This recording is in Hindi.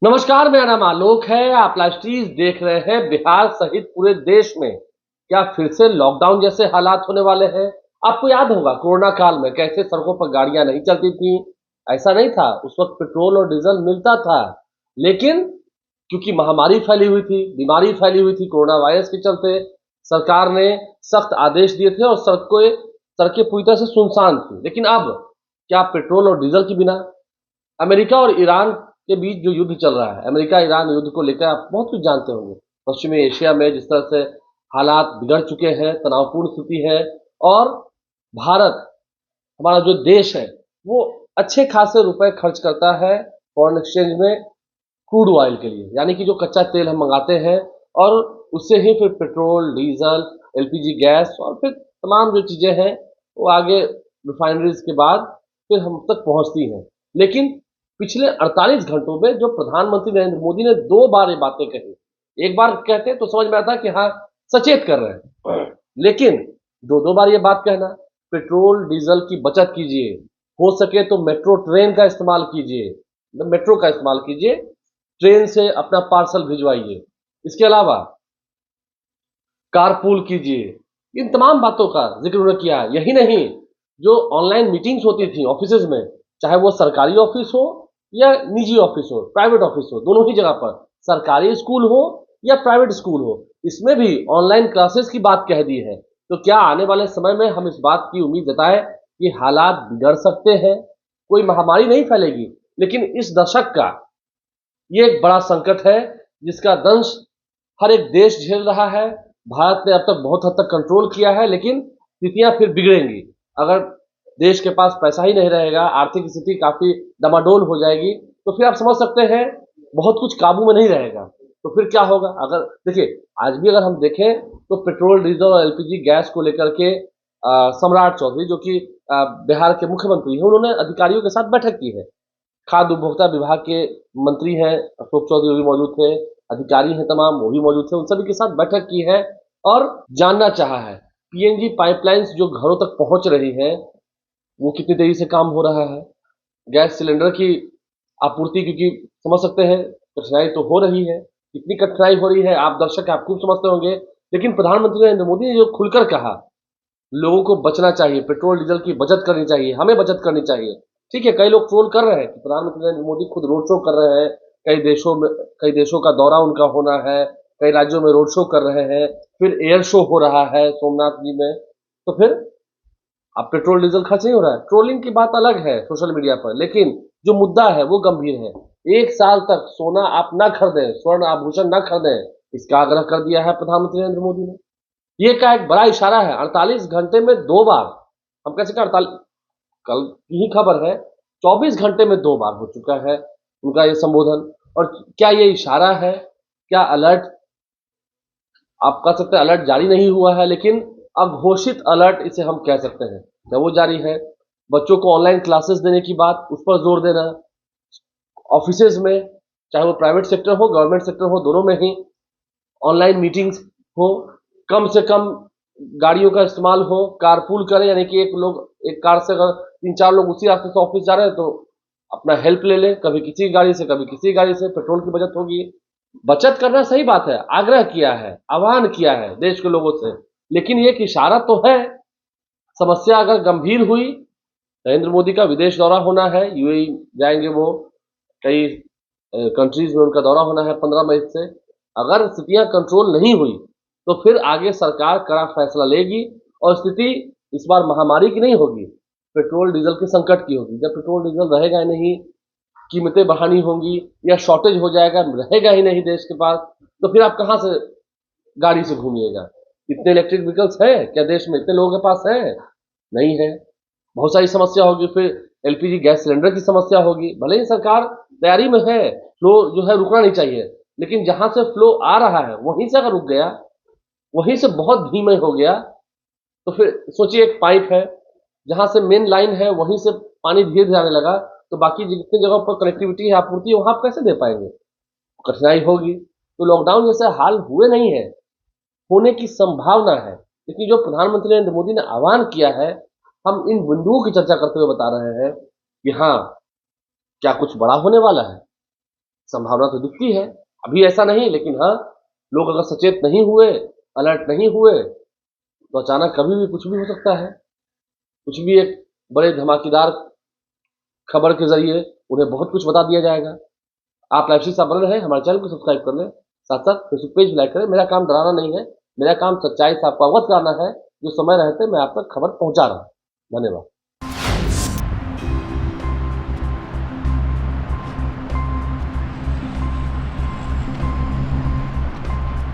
नमस्कार, मेरा नाम आलोक है। आप लाइव स्ट्रीज देख रहे हैं। बिहार सहित पूरे देश में क्या फिर से लॉकडाउन जैसे हालात होने वाले हैं? आपको याद होगा कोरोना काल में कैसे सड़कों पर गाड़ियां नहीं चलती थी। ऐसा नहीं था, उस वक्त पेट्रोल और डीजल मिलता था, लेकिन क्योंकि महामारी फैली हुई थी, बीमारी फैली हुई थी कोरोना वायरस के चलते, सरकार ने सख्त आदेश दिए थे और सड़कें पूरी तरह से सुनसान थी। लेकिन अब क्या पेट्रोल और डीजल के बिना अमेरिका और ईरान के बीच जो युद्ध चल रहा है, अमेरिका ईरान युद्ध को लेकर आप बहुत कुछ जानते होंगे। पश्चिमी एशिया में जिस तरह से हालात बिगड़ चुके हैं, तनावपूर्ण स्थिति है, और भारत, हमारा जो देश है, वो अच्छे खासे रुपए खर्च करता है फॉरेन एक्सचेंज में क्रूड ऑयल के लिए, यानी कि जो कच्चा तेल हम मंगाते हैं, और उससे ही फिर पेट्रोल, डीजल, एलपीजी गैस और फिर तमाम जो चीजें हैं वो आगे रिफाइनरीज के बाद फिर हम तक पहुंचती हैं। लेकिन पिछले 48 घंटों में जो प्रधानमंत्री नरेंद्र मोदी ने 2 बार ये बातें कही, एक बार कहते तो समझ में आता कि हाँ, सचेत कर रहे हैं, लेकिन दो दो बार ये बात कहना, पेट्रोल डीजल की बचत कीजिए, हो सके तो मेट्रो ट्रेन का इस्तेमाल कीजिए, मेट्रो का इस्तेमाल कीजिए, ट्रेन से अपना पार्सल भिजवाइए, इसके अलावा कारपूल कीजिए। इन तमाम बातों का जिक्र उन्होंने किया है। यही नहीं, जो ऑनलाइन मीटिंग्स होती थी ऑफिसेज में, चाहे वो सरकारी ऑफिस हो या निजी ऑफिस हो, प्राइवेट ऑफिस हो, दोनों ही जगह पर, सरकारी स्कूल हो या प्राइवेट स्कूल हो, इसमें भी ऑनलाइन क्लासेस की बात कह दी है। तो क्या आने वाले समय में हम इस बात की उम्मीद जताएं कि हालात बिगड़ सकते हैं? कोई महामारी नहीं फैलेगी, लेकिन इस दशक का ये एक बड़ा संकट है जिसका दंश हर एक देश झेल रहा है। भारत ने अब तक बहुत हद तक कंट्रोल किया है, लेकिन स्थितियां फिर बिगड़ेंगी। अगर देश के पास पैसा ही नहीं रहेगा, आर्थिक स्थिति काफी डमाडोल हो जाएगी, तो फिर आप समझ सकते हैं बहुत कुछ काबू में नहीं रहेगा। तो फिर क्या होगा? अगर देखिए, आज भी अगर हम देखें तो पेट्रोल डीजल और एलपीजी गैस को लेकर के सम्राट चौधरी, जो कि बिहार के मुख्यमंत्री हैं, उन्होंने अधिकारियों के साथ बैठक की है। खाद्य उपभोक्ता विभाग के मंत्री हैं अशोक चौधरी, वो भी मौजूद थे, अधिकारी हैं तमाम, वो भी मौजूद थे, उन सभी के साथ बैठक की है और जानना चाहा है पीएनजी पाइपलाइंस जो घरों तक पहुंच रही है वो कितनी तेजी से काम हो रहा है। गैस सिलेंडर की आपूर्ति, क्योंकि समझ सकते हैं कठिनाई तो हो रही है, कितनी कठिनाई हो रही है आप दर्शक आप खूब समझते होंगे। लेकिन प्रधानमंत्री नरेंद्र मोदी ने जो खुलकर कहा, लोगों को बचना चाहिए, पेट्रोल डीजल की बचत करनी चाहिए, हमें बचत करनी चाहिए। ठीक है, कई लोग ट्रोल कर रहे हैं कि प्रधानमंत्री नरेंद्र मोदी खुद रोड शो कर रहे हैं, कई देशों का दौरा उनका होना है, कई राज्यों में रोड शो कर रहे हैं, फिर एयर शो हो रहा है सोमनाथ जी में। तो फिर अब पेट्रोल डीजल खर्च नहीं हो रहा है, ट्रोलिंग की बात अलग है सोशल मीडिया पर, लेकिन जो मुद्दा है वो गंभीर है। 1 साल तक सोना आप ना खरीदें, स्वर्ण आभूषण ना खरीदें, इसका आग्रह कर दिया है प्रधानमंत्री नरेंद्र मोदी ने। ये का एक बड़ा इशारा है। 48 घंटे में 2 बार, हम कैसे का 48, कल की ही खबर है, 24 घंटे में 2 बार हो चुका है उनका ये संबोधन। और क्या ये इशारा है? क्या अलर्ट, आप कह सकते हैं अलर्ट जारी नहीं हुआ है, लेकिन अघोषित अलर्ट इसे हम कह सकते हैं, क्या वो जारी है? बच्चों को ऑनलाइन क्लासेस देने की बात, उस पर जोर देना, ऑफिसेज में, चाहे वो प्राइवेट सेक्टर हो गवर्नमेंट सेक्टर हो, दोनों में ही ऑनलाइन मीटिंग्स हो, कम से कम गाड़ियों का इस्तेमाल हो, कारपूल करें, यानी कि एक कार से अगर 3-4 लोग उसी रास्ते से ऑफिस जा रहे हैं तो अपना हेल्प ले लें, कभी किसी गाड़ी से कभी किसी गाड़ी से, पेट्रोल की बचत होगी। बचत करना सही बात है, आग्रह किया है, आह्वान किया है देश के लोगों से, लेकिन ये एक इशारा तो है। समस्या अगर गंभीर हुई, नरेंद्र मोदी का विदेश दौरा होना है, यूएई जाएंगे वो, कई कंट्रीज में उनका दौरा होना है 15 मई से। अगर स्थितियां कंट्रोल नहीं हुई तो फिर आगे सरकार कड़ा फैसला लेगी, और स्थिति इस बार महामारी की नहीं होगी, पेट्रोल डीजल के संकट की होगी। जब पेट्रोल डीजल रहेगा ही नहीं, कीमतें बढ़ानी होंगी या शॉर्टेज हो जाएगा, रहेगा ही नहीं देश के पास, तो फिर आप कहाँ से गाड़ी से घूमिएगा? इतने इलेक्ट्रिक व्हीकल्स हैं क्या देश में? इतने लोगों के पास है? नहीं है। बहुत सारी समस्या होगी, फिर एलपीजी गैस सिलेंडर की समस्या होगी। भले ही सरकार तैयारी में है, फ्लो जो है रुकना नहीं चाहिए, लेकिन जहां से फ्लो आ रहा है वहीं से अगर रुक गया, वहीं से बहुत धीमे हो गया, तो फिर सोचिए एक पाइप है, जहां से मेन लाइन है वहीं से पानी धीरे धीरे आने लगा, तो बाकी जितनी जगह पर कनेक्टिविटी है, आपूर्ति है, वहां आप कैसे दे पाएंगे? कठिनाई होगी। तो लॉकडाउन जैसे हाल हुए नहीं है, होने की संभावना है, लेकिन जो प्रधानमंत्री नरेंद्र मोदी ने आह्वान किया है, हम इन बिंदुओं की चर्चा करते हुए बता रहे हैं कि हाँ, क्या कुछ बड़ा होने वाला है? संभावना तो दिखती है, अभी ऐसा नहीं, लेकिन हाँ, लोग अगर सचेत नहीं हुए, अलर्ट नहीं हुए, तो अचानक कभी भी कुछ भी हो सकता है। कुछ भी एक बड़े धमाकेदार खबर के जरिए उन्हें बहुत कुछ बता दिया जाएगा। आप लाइव साहब बने रहें, हमारे चैनल को सब्सक्राइब कर लें, साथ साथ फेसबुक पेज भी लाइक करें। मेरा काम डराना नहीं है, मेरा काम सच्चाई से आपको अवगत कराना है। जो समय रहते मैं आप तक खबर पहुंचा रहा हूं। धन्यवाद।